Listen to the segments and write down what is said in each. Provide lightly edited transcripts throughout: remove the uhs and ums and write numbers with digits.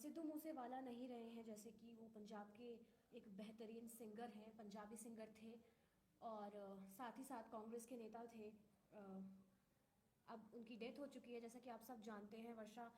सिद्धू मूसेवाला नहीं रहे हैं, जैसे कि वो पंजाब के एक बेहतरीन सिंगर हैं, पंजाबी सिंगर थे और साथ ही साथ कांग्रेस के नेता थे। अब उनकी डेथ हो चुकी है, जैसा कि आप सब जानते हैं वर्षा।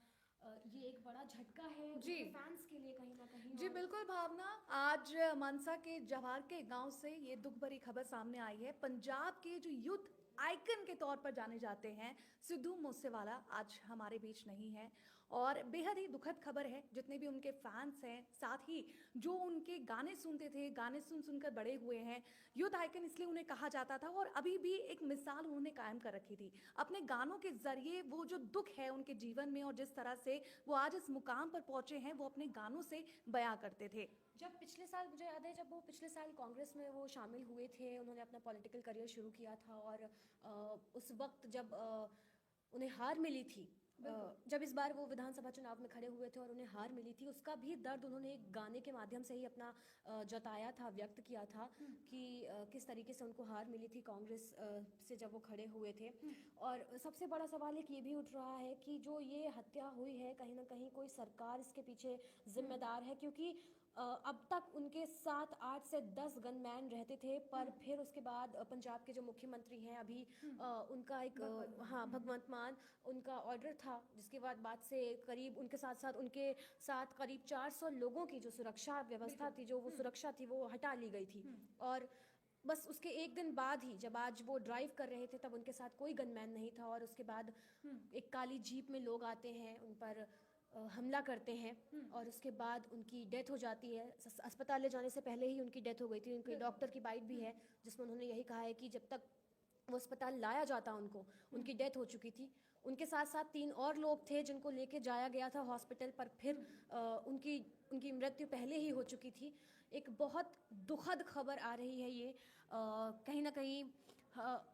ये एक बड़ा झटका है जी उनके फैंस के लिए कहीं ना कहीं। जी और बिल्कुल भावना। आज मानसा के जवाहर के गांव से ये दुख भरी खबर सामने आई है। पंजाब के जो यूथ आइकन के तौर पर जाने जाते हैं सिद्धू मूसेवाला आज हमारे बीच नहीं है और बेहद ही दुखद खबर है। जितने भी उनके फैंस हैं, साथ ही जो उनके गाने सुनते थे, गाने सुन सुनकर बड़े हुए हैं, यूथ आइकन इसलिए उन्हें कहा जाता था और अभी भी एक मिसाल उन्होंने कायम कर रखी थी अपने गानों के जरिए। वो जो दुख है उनके जीवन में और जिस तरह से वो आज इस मुकाम पर पहुंचे हैं, वो अपने गानों से बयां करते थे। जब पिछले साल, मुझे याद है, जब वो पिछले साल कांग्रेस में वो शामिल हुए थे, उन्होंने अपना पॉलिटिकल करियर शुरू किया था और उस वक्त जब उन्हें हार मिली थी, जब इस बार वो विधानसभा चुनाव में खड़े हुए थे और उन्हें हार मिली थी, उसका भी दर्द उन्होंने एक गाने के माध्यम से ही अपना जताया था, व्यक्त किया था कि किस तरीके से उनको हार मिली थी कांग्रेस से जब वो खड़े हुए थे। और सबसे बड़ा सवाल एक ये भी उठ रहा है कि जो ये हत्या हुई है, कहीं ना कहीं कोई सरकार इसके पीछे जिम्मेदार है, क्योंकि अब तक उनके साथ 8 से 10 गनमैन रहते थे, पर फिर उसके बाद पंजाब के जो मुख्यमंत्री हैं अभी, उनका एक हाँ, भगवंत मान, उनका ऑर्डर था, जिसके बाद से करीब उनके साथ साथ उनके साथ करीब 400 लोगों की जो सुरक्षा व्यवस्था थी, जो वो सुरक्षा थी, वो हटा ली गई थी। और बस उसके एक दिन बाद ही, जब आज वो ड्राइव कर रहे थे, तब उनके साथ कोई गनमैन नहीं था और उसके बाद एक काली जीप में लोग आते हैं, उन पर हमला करते हैं और उसके बाद उनकी डेथ हो जाती है। अस्पताल ले जाने से पहले ही उनकी डेथ हो गई थी। उनके डॉक्टर की बाइट भी है जिसमें उन्होंने यही कहा है कि जब तक वो अस्पताल लाया जाता उनको, उनकी डेथ हो चुकी थी। उनके साथ साथ 3 और लोग थे जिनको लेके जाया गया था हॉस्पिटल, पर फिर उनकी उनकी मृत्यु पहले ही हो चुकी थी। एक बहुत दुखद खबर आ रही है ये, कहीं ना कहीं।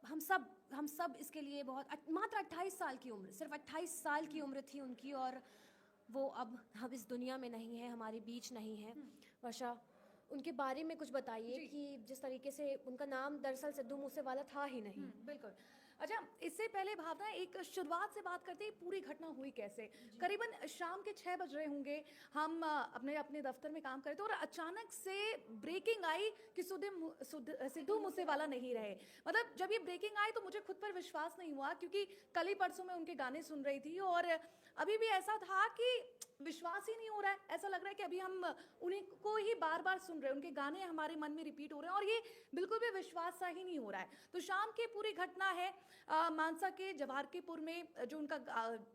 हम सब इसके लिए बहुत, मात्र 28 साल की उम्र, सिर्फ 28 साल की उम्र थी उनकी, और वो अब इस दुनिया में नहीं है, हमारे बीच नहीं है। वर्षा, उनके बारे में कुछ बताइए कि जिस तरीके से उनका नाम दरअसल सिद्धू मूसेवाला था ही नहीं। बिल्कुल। अच्छा, इससे पहले भावना एक शुरुआत से बात करते हैं, पूरी घटना हुई कैसे। करीबन शाम के 6 बज रहे होंगे, हम अपने अपने दफ्तर में काम कर रहे थे और अचानक से ब्रेकिंग आई कि सिद्धू मूसेवाला नहीं रहे। मतलब जब ये ब्रेकिंग आई तो मुझे खुद पर विश्वास नहीं हुआ, क्योंकि कल ही परसों मैं उनके गाने सुन रही थी और अभी भी ऐसा था कि विश्वास ही नहीं हो रहा है। ऐसा लग रहा है कि अभी हम उन्हीं को ही बार बार सुन रहे हैं, उनके गाने हमारे मन में रिपीट हो रहे हैं और ये बिल्कुल भी विश्वास सा ही नहीं हो रहा है। तो शाम की पूरी घटना है मानसा के जवाहरपुर में, जो उनका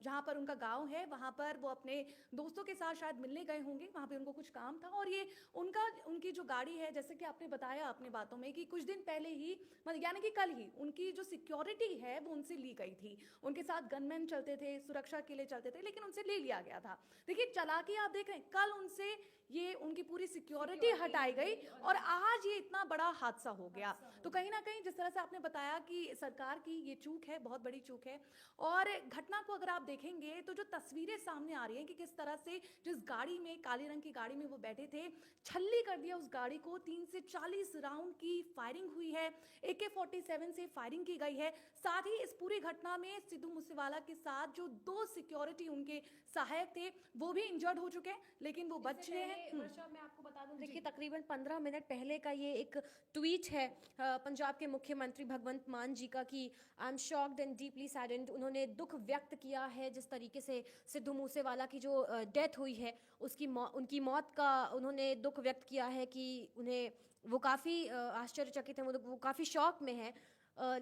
जहाँ पर उनका गांव है, वहाँ पर वो अपने दोस्तों के साथ शायद मिलने गए होंगे। वहाँ पे उनको कुछ काम था और ये उनकी जो गाड़ी है, जैसे कि आपने बताया अपने बातों में कि कुछ दिन पहले ही, मतलब यानी कि कल ही, उनकी जो सिक्योरिटी है वो उनसे ली गई थी। उनके साथ गनमैन चलते थे, सुरक्षा के लिए चलते थे, लेकिन उनसे ले लिया गया था। देखिए चालाकी आप देख रहे हैं, कल उनसे ये उनकी पूरी सिक्योरिटी हटाई गई और आज ये इतना बड़ा हादसा हो गया। तो कहीं ना कहीं जिस तरह से आपने बताया कि सरकार की ये चूक है, बहुत बड़ी चूक है। और घटना को अगर आप देखेंगे तो जो तस्वीरें सामने आ रही हैं कि किस तरह से जिस गाड़ी में, काले रंग की गाड़ी में वो बैठे थे, छल्ली कर दिया उस गाड़ी को। 30 से 40 राउंड की फायरिंग हुई है, AK-47 से फायरिंग की गई है। साथ ही इस पूरी घटना में सिद्धू मूसेवाला के साथ जो 2 सिक्योरिटी उनके सहायक थे वो भी इंजर्ड हो चुके हैं, लेकिन वो बच रहे हैं। वर्षा, मैं आपको बता दूं, देखिए तकरीबन 15 मिनट पहले का ये एक ट्वीट है पंजाब के मुख्यमंत्री भगवंत मान जी का कि I am shocked and deeply saddened. उन्होंने दुख व्यक्त किया है जिस तरीके से सिद्धू मूसेवाला की जो डेथ हुई है, उनकी मौत का उन्होंने दुख व्यक्त किया है कि उन्हें, वो काफ़ी आश्चर्यचकित हैं, वो काफ़ी शॉक में हैं।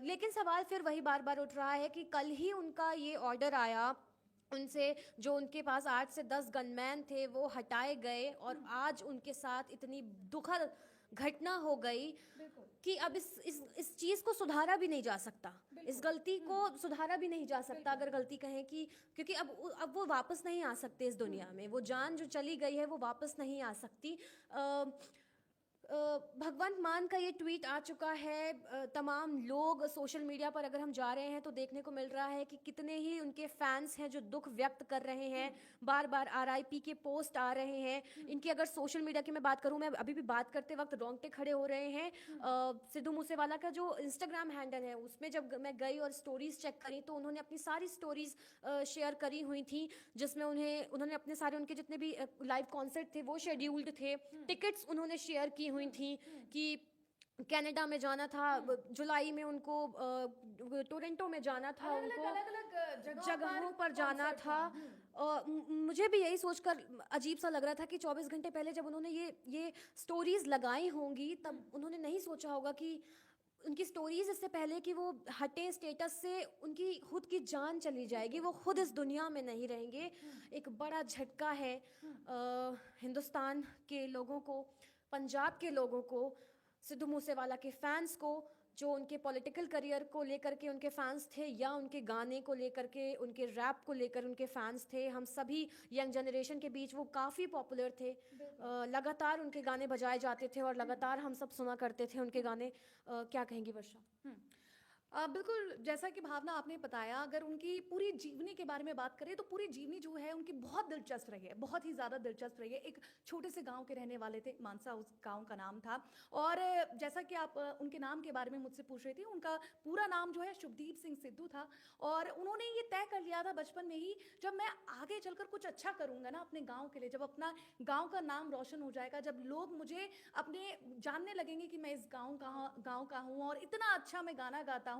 लेकिन सवाल फिर वही बार बार उठ रहा है कि कल ही उनका ये ऑर्डर आया उनसे, जो उनके पास 8 से 10 गनमैन थे वो हटाए गए, और आज उनके साथ इतनी दुखद घटना हो गई कि अब इस चीज़ को सुधारा भी नहीं जा सकता, इस गलती को सुधारा भी नहीं जा सकता, अगर गलती कहें कि, क्योंकि अब वो वापस नहीं आ सकते इस दुनिया में। वो जान जो चली गई है वो वापस नहीं आ सकती। भगवंत मान का ये ट्वीट आ चुका है। तमाम लोग सोशल मीडिया पर अगर हम जा रहे हैं तो देखने को मिल रहा है कि कितने ही उनके फैंस हैं जो दुख व्यक्त कर रहे हैं, बार बार RIP के पोस्ट आ रहे हैं। इनकी अगर सोशल मीडिया की मैं बात करूं, मैं अभी भी बात करते वक्त रोंगटे खड़े हो रहे हैं। सिद्धू मूसेवाला का जो इंस्टाग्राम हैंडल है उसमें जब मैं गई और स्टोरीज चेक करी तो उन्होंने अपनी सारी स्टोरीज शेयर करी हुई थी, जिसमें उन्होंने अपने सारे उनके जितने भी लाइव कॉन्सर्ट थे वो शेड्यूल्ड थे। टिकट्स उन्होंने शेयर की हुई थी कि कनाडा में जाना था, जुलाई में उनको टोरंटो में जाना था, उनको अलग-अलग जगहों पर जाना था। मुझे भी यही सोचकर अजीब सा लग रहा था कि 24 घंटे पहले जब उन्होंने ये स्टोरीज लगाई होंगी तब उन्होंने नहीं सोचा होगा कि उनकी स्टोरीज इससे पहले कि वो हटे स्टेटस से उनकी खुद की जान चली जाएगी, वो खुद इस दुनिया में नहीं रहेंगे। एक बड़ा झटका है हिंदुस्तान के लोगों को, पंजाब के लोगों को, सिद्धू मूसेवाला के फैंस को, जो उनके पॉलिटिकल करियर को लेकर के उनके फैंस थे या उनके गाने को लेकर के, उनके रैप को लेकर उनके फैंस थे। हम सभी यंग जनरेशन के बीच वो काफ़ी पॉपुलर थे। लगातार उनके गाने बजाए जाते थे और लगातार हम सब सुना करते थे उनके गाने। क्या कहेंगी वर्षा? बिल्कुल, जैसा कि भावना आपने बताया, अगर उनकी पूरी जीवनी के बारे में बात करें तो पूरी जीवनी जो है उनकी बहुत दिलचस्प रही है, बहुत ही ज़्यादा दिलचस्प रही है। एक छोटे से गांव के रहने वाले थे, मानसा उस गांव का नाम था। और जैसा कि आप उनके नाम के बारे में मुझसे पूछ रही थी, उनका पूरा नाम जो है शुभदीप सिंह सिद्धू था। और उन्होंने ये तय कर लिया था बचपन में ही, जब मैं आगे चलकर कुछ अच्छा करूँगा ना अपने गाँव के लिए, जब अपना गाँव का नाम रोशन हो जाएगा, जब लोग मुझे अपने जानने लगेंगे कि मैं इस गाँव का हूँ और इतना अच्छा मैं गाना गाता हूँ,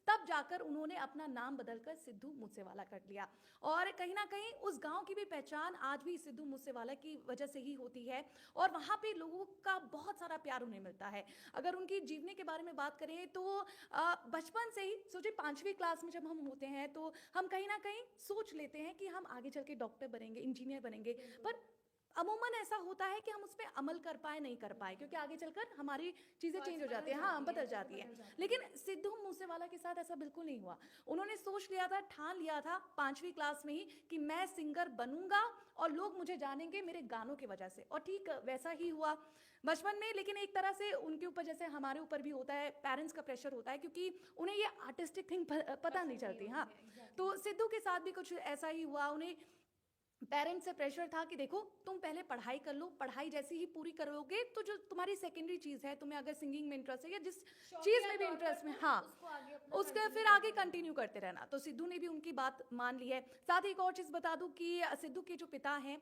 तब जाकर उन्होंने अपना नाम बदलकर सिद्धू मूसेवाला कर लिया। और कहीं ना कहीं उस गांव की भी पहचान आज भी सिद्धू मूसेवाला की वजह से ही होती है और वहाँ पे लोगों का बहुत सारा प्यार उन्हें मिलता है। अगर उनकी जीवनी के बारे में बात करें तो बचपन से ही सोचिए 5वीं क्लास में जब हम होते हैं तो हम कहीं ना कहीं सोच लेते हैं कि हम आगे चल के डॉक्टर बनेंगे, इंजीनियर बनेंगे, पर अमूमन ऐसा होता है कि हम उस पर अमल कर पाए नहीं कर पाए, क्योंकि आगे चलकर हमारी चीज़ें चेंज हो जाती हैं, हाँ बदल जाती है। लेकिन सिद्धू मूसेवाला के साथ ऐसा बिल्कुल नहीं हुआ। उन्होंने सोच लिया था, ठान लिया था 5वीं क्लास में ही कि मैं सिंगर बनूंगा और लोग मुझे जानेंगे मेरे गानों की वजह से, और ठीक वैसा ही हुआ बचपन में। लेकिन एक तरह से उनके ऊपर जैसे हमारे ऊपर भी होता है, पेरेंट्स का प्रेशर होता है, क्योंकि उन्हें ये आर्टिस्टिक थिंग पता नहीं चलती। हाँ, तो सिद्धू के साथ भी कुछ ऐसा ही हुआ। उन्हें पेरेंट्स से प्रेशर था कि देखो तुम पहले पढ़ाई कर लो, पढ़ाई जैसी ही पूरी करोगे तो जो तुम्हारी सेकेंडरी चीज़ है, तुम्हें अगर सिंगिंग में इंटरेस्ट है या जिस चीज़ में भी इंटरेस्ट में, हाँ उसका फिर आगे कंटिन्यू करते रहना। तो सिद्धू ने भी उनकी बात मान ली है। साथ ही एक और चीज़ बता दूं कि सिद्धू के जो पिता हैं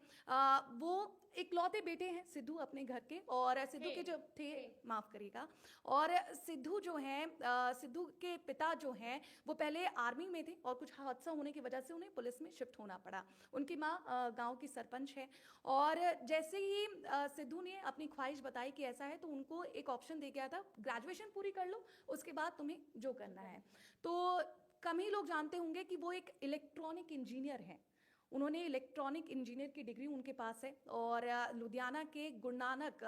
वो इकलौते बेटे हैं सिद्धू अपने घर के, और सिद्धू के जो थे, माफ़ करिएगा, और सिद्धू जो हैं, सिद्धू के पिता जो हैं वो पहले आर्मी में थे और कुछ हादसा होने की वजह से उन्हें पुलिस में शिफ्ट होना पड़ा। उनकी माँ गांव की सरपंच है, और जैसे ही सिद्धू ने अपनी ख्वाहिश बताई कि ऐसा है, तो उनको एक ऑप्शन दे गया था, ग्रेजुएशन पूरी कर लो, उसके बाद तुम्हें जो करना है। तो कम ही लोग जानते होंगे कि वो एक इलेक्ट्रॉनिक इंजीनियर हैं। उन्होंने इलेक्ट्रॉनिक इंजीनियर की डिग्री उनके पास है, और लुधियाना के गुरु नानक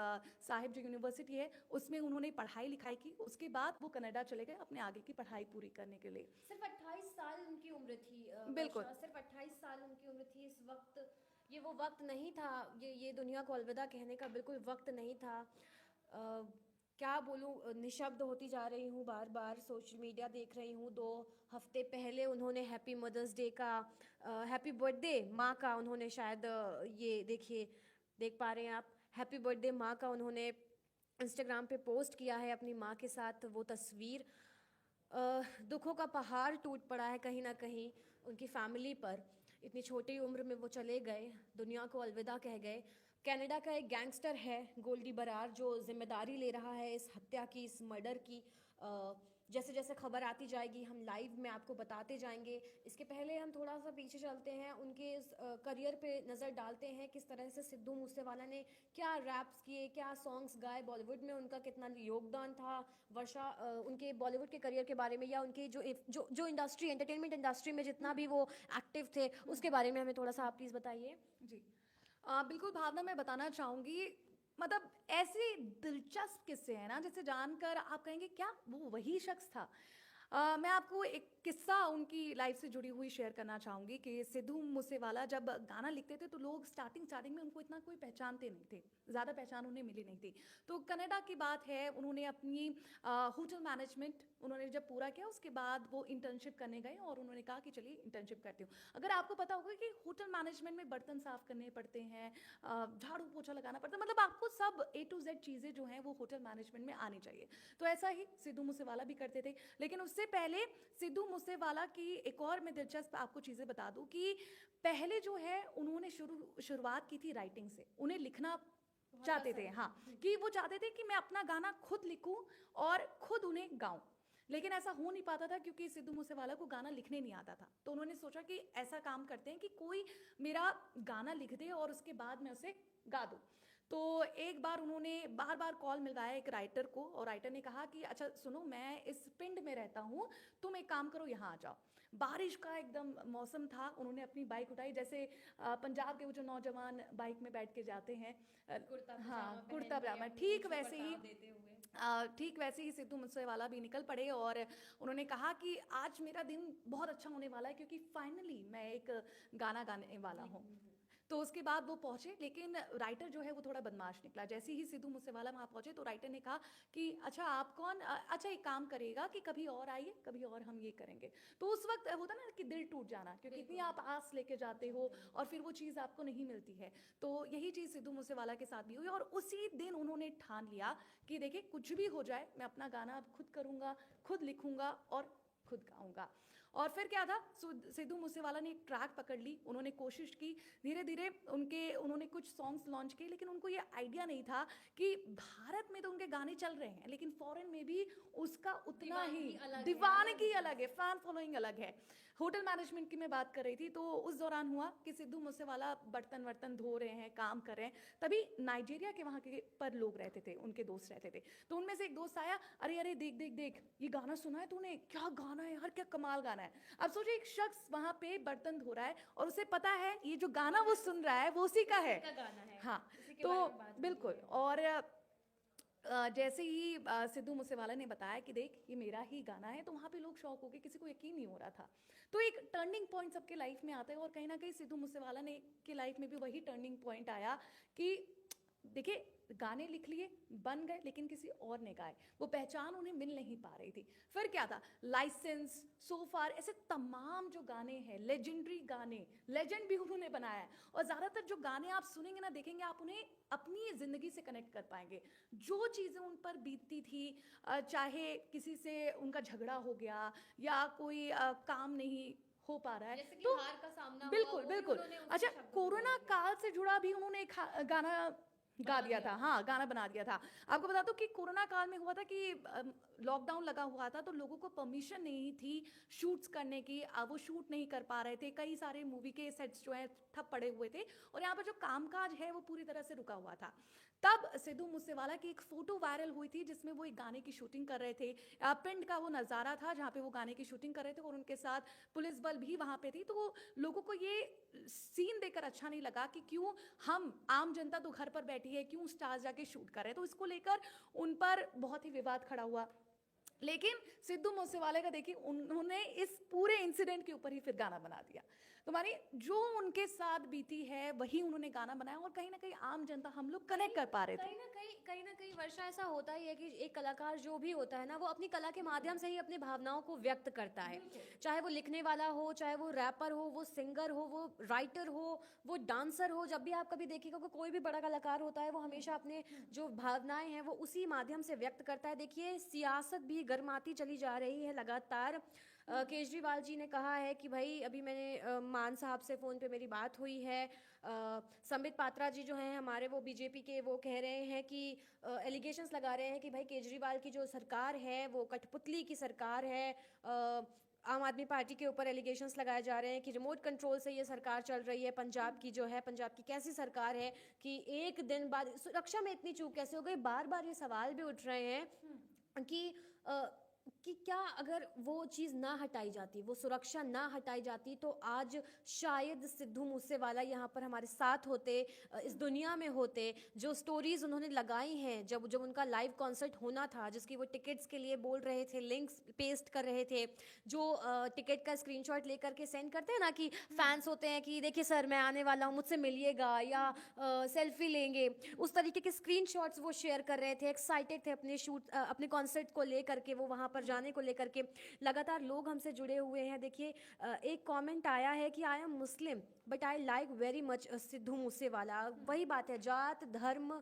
साहिब जो यूनिवर्सिटी है उसमें उन्होंने पढ़ाई लिखाई की। उसके बाद वो कनाडा चले गए अपने आगे की पढ़ाई पूरी करने के लिए। सिर्फ 28 साल उनकी उम्र थी। बिल्कुल, सिर्फ 28 साल उनकी उम्र थी। इस वक्त ये वो वक्त नहीं था, ये दुनिया को अलविदा कहने का बिल्कुल वक्त नहीं था। क्या बोलूँ, निशब्द होती जा रही हूँ, बार बार सोशल मीडिया देख रही हूँ। 2 हफ्ते पहले उन्होंने हैप्पी मदर्स डे का, हैप्पी बर्थडे माँ का, उन्होंने शायद ये देखिए, देख पा रहे हैं आप, हैप्पी बर्थडे माँ का उन्होंने इंस्टाग्राम पे पोस्ट किया है अपनी माँ के साथ वो तस्वीर। दुखों का पहाड़ टूट पड़ा है कहीं ना कहीं उनकी फैमिली पर। इतनी छोटी उम्र में वो चले गए, दुनिया को अलविदा कह गए। कनाडा का एक गैंगस्टर है गोल्डी बरार जो जिम्मेदारी ले रहा है इस हत्या की, इस मर्डर की। जैसे जैसे खबर आती जाएगी हम लाइव में आपको बताते जाएंगे। इसके पहले हम थोड़ा सा पीछे चलते हैं, उनके करियर पे नज़र डालते हैं, किस तरह से सिद्धू मूसेवाला ने क्या रैप्स किए, क्या सॉन्ग्स गाए, बॉलीवुड में उनका कितना योगदान था। वर्षा, उनके बॉलीवुड के करियर के बारे में या उनके जो इंडस्ट्री, एंटरटेनमेंट इंडस्ट्री में जितना भी वो एक्टिव थे उसके बारे में हमें थोड़ा सा आप प्लीज़ बताइए। जी बिल्कुल भावना, मैं बताना चाहूँगी, मतलब ऐसे दिलचस्प किस्से हैं ना जिसे जानकर आप कहेंगे क्या वो वही शख्स था। मैं आपको एक किस्सा उनकी लाइफ से जुड़ी हुई शेयर करना चाहूँगी कि सिद्धू मूसेवाला जब गाना लिखते थे तो लोग स्टार्टिंग में उनको इतना कोई पहचानते नहीं थे, ज़्यादा पहचान उन्हें मिली नहीं थी। तो कनाडा की बात है, उन्होंने अपनी होटल मैनेजमेंट उन्होंने जब पूरा किया उसके बाद वो इंटर्नशिप करने गए और उन्होंने कहा कि चलिए इंटर्नशिप करती हूँ। अगर आपको पता होगा कि होटल मैनेजमेंट में बर्तन साफ़ करने पड़ते हैं, झाड़ू पोछा लगाना पड़ता है, मतलब आपको सब A to Z चीज़ें जो हैं वो होटल मैनेजमेंट में आनी चाहिए। तो ऐसा ही सिद्धू मूसेवाला भी करते थे। लेकिन उससे पहले सिद्धू मूसेवाला की एक और मैं दिलचस्प आपको चीज़ें बता दूं कि पहले जो है उन्होंने शुरुआत की थी राइटिंग से। उन्हें लिखना चाहते थे, हाँ, कि वो चाहते थे कि मैं अपना गाना खुद लिखूं और खुद उन्हें गाऊं। लेकिन ऐसा हो नहीं पाता था क्योंकि सिद्धू मूसेवाला को गाना लिखने नहीं आता था। तो उन्होंने सोचा कि ऐसा काम करते हैं कि कोई मेरा गाना लिख दे और उसके बाद मैं उसे गा दूं। तो एक बार उन्होंने बार बार कॉल मिलवाया एक राइटर को और राइटर ने कहा कि अच्छा सुनो, मैं इस पिंड में रहता हूँ, तुम एक काम करो यहाँ आ जाओ। बारिश का एकदम मौसम था, उन्होंने अपनी बाइक उठाई, जैसे पंजाब के वो जो नौजवान बाइक में बैठ के जाते हैं, हाँ, कुर्ता पजामा, ठीक वैसे ही सिद्धू मूसेवाला भी निकल पड़े और उन्होंने कहा कि आज मेरा दिन बहुत अच्छा होने वाला है क्योंकि फाइनली मैं एक गाना गाने वाला हूँ। तो उसके बाद वो पहुंचे, लेकिन राइटर जो है वो थोड़ा बदमाश निकला। जैसे ही सिद्धू मूसेवाला वहाँ पहुंचे तो राइटर ने कहा कि अच्छा आप कौन, अच्छा एक काम करेगा कि कभी और आइए, कभी और हम ये करेंगे। तो उस वक्त होता ना कि दिल टूट जाना, क्योंकि इतनी आप आस लेके जाते हो और फिर वो चीज़ आपको नहीं मिलती है। तो यही चीज़ सिद्धू मूसेवाला के साथ भी हुई और उसी दिन उन्होंने ठान लिया कि देखिए कुछ भी हो जाए मैं अपना गाना अब खुद करूँगा, खुद लिखूँगा और खुद गाऊँगा। और फिर क्या था, सिद्धू मूसेवाला ने एक ट्रैक पकड़ ली, उन्होंने कोशिश की, धीरे धीरे उन्होंने कुछ सॉन्ग्स लॉन्च किए, लेकिन उनको ये आइडिया नहीं था कि भारत में तो उनके गाने चल रहे हैं लेकिन फॉरेन में भी उसका उतना ही दीवानगी अलग है, फैन फॉलोइंग अलग है। होटल मैनेजमेंट की मैं बात कर रही थी, तो उस दौरान हुआ कि सिद्धू मूसेवाला बर्तन वर्तन धो रहे हैं, काम कर रहे हैं, तभी नाइजीरिया के वहाँ के पर लोग रहते थे, उनके दोस्त रहते थे। तो उनमें से एक दोस्त आया, अरे अरे देख देख देख, ये गाना सुना है तूने, क्या गाना है यार, क्या कमाल गाना है। अब सोचिए एक शख्स वहाँ पे बर्तन धो रहा है और उसे पता है ये जो गाना वो सुन रहा है वो उसी का है, हाँ। तो बिल्कुल, और जैसे ही सिद्धू मूसेवाला ने बताया कि देख ये मेरा ही गाना है, तो वहाँ पे लोग शॉक हो गए, किसी को यकीन नहीं हो रहा था। तो एक टर्निंग पॉइंट सबके लाइफ में आता है और कहीं ना कहीं सिद्धू मूसेवाला ने की लाइफ में भी वही टर्निंग पॉइंट आया कि देखिए गाने लिख लिए, बन गए, लेकिन किसी और ने गाए, वो पहचान उन्हें मिल नहीं पा रही थी। फिर क्या था, लाइसेंस, सो फार, ऐसे तमाम जो गाने हैं, लेजेंडरी गाने, लेजेंड भी उन्होंने बनाया है। और ज़्यादातर जो गाने आप सुनेंगे ना, देखेंगे, आप उन्हें अपनी ज़िंदगी से कनेक्ट कर पाएंगे। जो चीज़ें उन पर बीतती थी, चाहे किसी से उनका झगड़ा हो गया या कोई काम नहीं हो पा रहा है, तो हार का सामना बिल्कुल बिल्कुल। अच्छा, कोरोना काल से जुड़ा भी उन्होंने एक गाना गा दिया था, हाँ, गाना बना दिया था। आपको बता दो कि कोरोना काल में हुआ था कि लॉकडाउन लगा हुआ था, तो लोगों को परमिशन नहीं थी शूट्स करने की, वो शूट नहीं कर पा रहे थे, कई सारे मूवी के सेट्स जो है ठप पड़े हुए थे और यहाँ पर जो कामकाज है वो पूरी तरह से रुका हुआ था। तब सिद्धू मूसेवाला की एक फोटो वायरल हुई थी जिसमें वो एक गाने की शूटिंग कर रहे थे। पिंड का वो नज़ारा था जहाँ पे वो गाने की शूटिंग कर रहे थे और उनके साथ पुलिस बल भी वहाँ पे थी। तो लोगों को ये सीन देखकर अच्छा नहीं लगा कि क्यों हम आम जनता तो घर पर बैठी है, क्यों स्टार जाके शूट कर रहे हैं। तो इसको लेकर उन पर बहुत ही विवाद खड़ा हुआ। लेकिन सिद्धू मूसेवाले का देखिए, उन्होंने इस पूरे इंसिडेंट के ऊपर ही फिर गाना बना दिया। तो मानी जो उनके साथ बीती है वही उन्होंने गाना बनाया और कहीं ना कहीं आम जनता, हम लोग कनेक्ट कर पा रहे थे। कहीं ना कहीं वर्षा, ऐसा होता ही है कि एक कलाकार जो भी होता है ना, वो अपनी कला के माध्यम से ही अपनी भावनाओं को व्यक्त करता है। चाहे वो लिखने वाला हो, चाहे वो रैपर हो, वो सिंगर हो, वो राइटर हो, वो डांसर हो। जब भी आप कभी देखिएगा कि कोई भी बड़ा कलाकार होता है, वो हमेशा अपने जो भावनाएं हैं वो उसी माध्यम से व्यक्त करता है। देखिए सियासत भी गर्माती चली जा रही है लगातार। केजरीवाल जी ने कहा है कि भाई, अभी मैंने मान साहब से फ़ोन पे मेरी बात हुई है, संबित पात्रा जी जो हैं हमारे, वो बीजेपी के, वो कह रहे हैं कि एलिगेशंस लगा रहे हैं कि भाई केजरीवाल की जो सरकार है वो कठपुतली की सरकार है। आम आदमी पार्टी के ऊपर एलिगेशंस लगाए जा रहे हैं कि रिमोट कंट्रोल से ये सरकार चल रही है। पंजाब की जो है, पंजाब की कैसी सरकार है कि एक दिन बाद सुरक्षा में इतनी चूक कैसे हो गई। बार बार ये सवाल भी उठ रहे हैं कि कि क्या अगर वो चीज़ ना हटाई जाती, वो सुरक्षा ना हटाई जाती, तो आज शायद सिद्धू मूसेवाला यहाँ पर हमारे साथ होते, इस दुनिया में होते। जो स्टोरीज उन्होंने लगाई हैं, जब जब उनका लाइव कॉन्सर्ट होना था, जिसकी वो टिकट्स के लिए बोल रहे थे, लिंक्स पेस्ट कर रहे थे, जो टिकट का स्क्रीनशॉट लेकर के सेंड करते हैं ना, कि फैंस होते हैं कि देखिए सर मैं आने वाला हूँ, मुझसे मिलिएगा, या सेल्फी लेंगे, उस तरीके के स्क्रीनशॉट्स वो शेयर कर रहे थे, एक्साइटेड थे अपने अपने कॉन्सर्ट को लेकर के, वो वहाँ पर जाने को लेकर के। लगातार लोग हमसे जुड़े हुए हैं। देखिए एक कमेंट आया है कि I am Muslim but I like very much Sidhu Moosewala. वही बात है, जात धर्म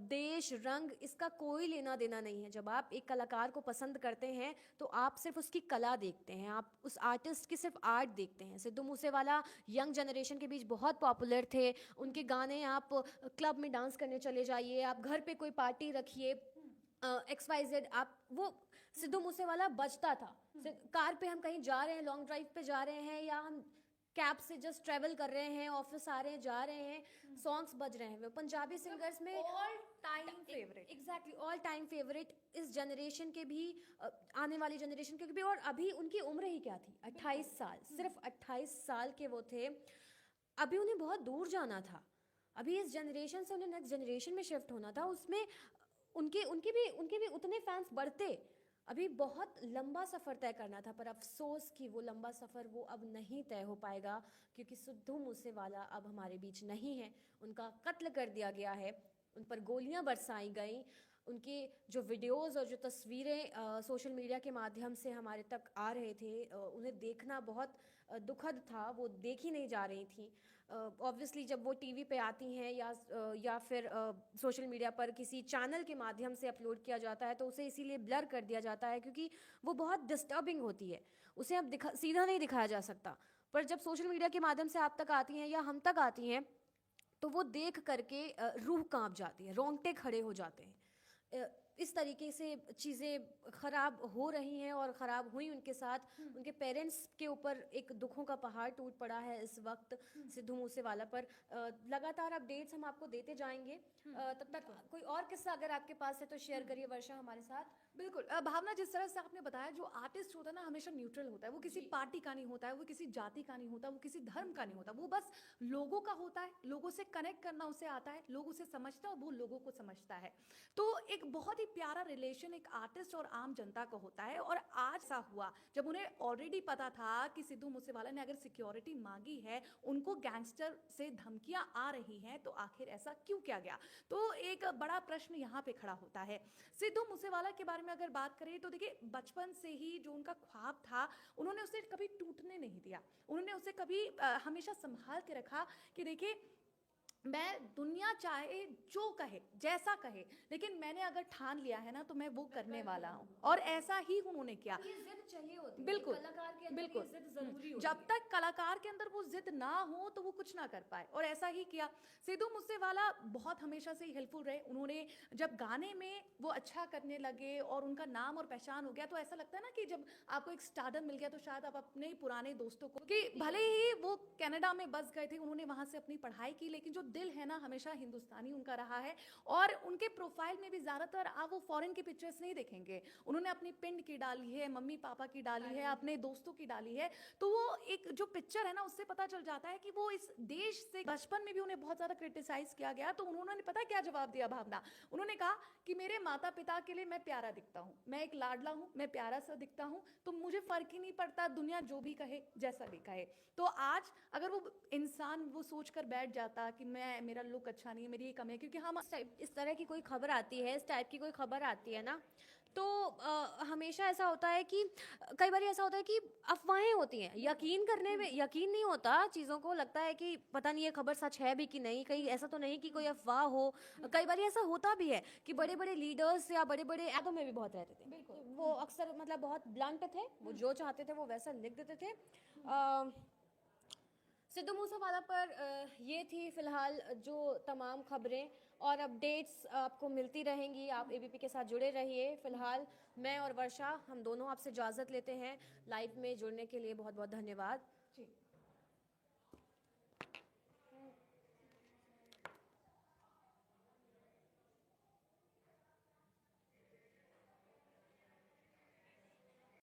देश रंग इसका कोई लेना देना नहीं है। जब आप एक कलाकार को पसंद करते हैं तो आप सिर्फ उसकी कला देखते हैं, आप उस आर्टिस्ट की सिर्फ आर्ट देखते हैं। सिद्धू मूसेवाला यंग जनरेशन के बीच बहुत पॉपुलर थे। उनके गाने आप क्लब में डांस करने चले जाइए, आप घर पे कोई पार्टी रखिए, XYZ, आप वो सिद्धू मूसेवाला बजता था। कार पे हम कहीं जा रहे हैं, लॉन्ग ड्राइव पे जा रहे हैं, या हम कैब से जस्ट ट्रेवल कर रहे हैं, ऑफिस आ रहे हैं, जा रहे हैं, सॉन्ग्स बज रहे हैं। वो पंजाबी सिंगर्स में all time favourite, exactly all time favourite, इस जनरेशन के भी, आने वाली जनरेशन के भी। और अभी उनकी उम्र ही क्या थी, 28 साल, सिर्फ 28 साल के वो थे। अभी उन्हें बहुत दूर जाना था, अभी इस जनरेशन से उन्हें नेक्स्ट जनरेशन में शिफ्ट होना था। उसमें उनके भी उतने फैंस बढ़ते। अभी बहुत लंबा सफ़र तय करना था, पर अफसोस कि वो लंबा सफ़र वो अब नहीं तय हो पाएगा, क्योंकि सिद्धू मूसेवाला अब हमारे बीच नहीं है। उनका कत्ल कर दिया गया है, उन पर गोलियां बरसाई गई। उनके जो वीडियोस और जो तस्वीरें सोशल मीडिया के माध्यम से हमारे तक आ रहे थे, उन्हें देखना बहुत दुखद था। वो देखी नहीं जा रही थी। ऑब्वियसली जब वो टीवी पे आती हैं, या फिर सोशल मीडिया पर किसी चैनल के माध्यम से अपलोड किया जाता है, तो उसे इसीलिए ब्लर कर दिया जाता है क्योंकि वो बहुत डिस्टर्बिंग होती है। उसे अब सीधा नहीं दिखाया जा सकता। पर जब सोशल मीडिया के माध्यम से आप तक आती हैं या हम तक आती हैं, तो वो देख करके रूह कांप जाती है, रोंगटे खड़े हो जाते हैं। इस तरीके से चीज़ें ख़राब हो रही हैं और ख़राब हुई उनके साथ। उनके पेरेंट्स के ऊपर एक दुखों का पहाड़ टूट पड़ा है इस वक्त सिद्धू मूसेवाला पर। लगातार अपडेट्स हम आपको देते जाएंगे। तब तक कोई और किस्सा अगर आपके पास है तो शेयर करिए वर्षा हमारे साथ। बिल्कुल। भावना, जिस तरह से आपने बताया, जो आर्टिस्ट होता है ना, हमेशा न्यूट्रल होता है। वो किसी पार्टी का नहीं होता है, वो किसी जाति का नहीं होता, वो किसी धर्म का नहीं होता, वो बस लोगों का होता है। लोगों से कनेक्ट करना उसे आता है, लोग उसे समझता है और वो लोगों को समझता है। तो एक बहुत ही प्यारा रिलेशन एक आर्टिस्ट और आम जनता का होता है। और आज सा हुआ जब उन्हें ऑलरेडी पता था कि सिद्धू मूसेवाला ने अगर सिक्योरिटी मांगी है, उनको गैंगस्टर से धमकियां आ रही हैं, तो आखिर ऐसा क्यों किया गया? तो एक बड़ा प्रश्न यहाँ पे खड़ा होता है। सिद्धू मूसेवाला के बारे में अगर बात करें तो देखिए, बचपन से ही जो उनका ख्वाब था, उन्होंने उसे कभी टूटने नहीं दिया। उन्होंने उसे कभी हमेशा संभाल के रखा कि देखिए, मैं दुनिया चाहे जो कहे, जैसा कहे, लेकिन मैंने अगर ठान लिया है ना, तो मैं वो करने वाला हूँ। और ऐसा ही उन्होंने किया। ये जिद चाहिए होती है, बिल्कुल, कलाकार के अंदर बिल्कुल। ये जिद जरूरी होती जब है। तक कलाकार के अंदर वो जिद ना हो तो वो कुछ ना कर पाए, और ऐसा ही किया। सिद्धू मूसेवाला बहुत हमेशा से ही हेल्पफुल रहे। उन्होंने जब गाने में वो अच्छा करने लगे और उनका नाम और पहचान हो गया, तो ऐसा लगता है ना कि जब आपको एक स्टारडम मिल गया, तो शायद आप अपने पुराने दोस्तों को, कि भले ही वो कनाडा में बस गए थे, उन्होंने वहां से अपनी पढ़ाई की, लेकिन जो दिल है ना, हमेशा हिंदुस्तानी उनका रहा है। और उनके प्रोफाइल में भी ज्यादातर आप वो फॉरेन की पिक्चर्स नहीं देखेंगे। उन्होंने अपनी पिंड की डाली है, मम्मी पापा की डाली है, अपने दोस्तों की डाली है। तो वो एक जो पिक्चर है ना, उससे पता चल जाता है कि वो इस देश से, बचपन में भी उन्हें बहुत ज्यादा क्रिटिसाइज किया गया, तो उन्होंने पता क्या जवाब दिया भावना? उन्होंने कहा कि मेरे माता पिता के लिए मैं प्यारा दिखता हूँ, मैं एक लाडला हूँ, मैं प्यारा सा दिखता हूँ, तो मुझे फर्क ही नहीं पड़ता दुनिया जो भी कहे, जैसा भी कहे। तो आज अगर वो इंसान वो सोच कर बैठ जाता कि मेरा लुक अच्छा नहीं है, मेरी ये कमी है, क्योंकि हम इस तरह की कोई खबर आती है, इस टाइप की कोई खबर आती है ना, तो हमेशा ऐसा होता है कि कई बार ऐसा होता है कि अफवाहें होती हैं, यकीन करने में यकीन नहीं होता चीज़ों को। लगता है कि पता नहीं ये खबर सच है भी कि नहीं, कहीं ऐसा तो नहीं कि कोई अफवाह हो। कई बार ऐसा होता भी है कि बड़े बड़े लीडर्स या बड़े बड़े एडों में भी बहुत रहते थे, वो अक्सर मतलब बहुत ब्लंट थे, वो जो चाहते थे वो वैसा लिख देते थे। सिद्धू मूसेवाला पर ये थी फ़िलहाल जो तमाम खबरें और अपडेट्स आपको मिलती रहेंगी। आप एबीपी के साथ जुड़े रहिए। फ़िलहाल मैं और वर्षा, हम दोनों आपसे इजाज़त लेते हैं। लाइव में जुड़ने के लिए बहुत बहुत धन्यवाद।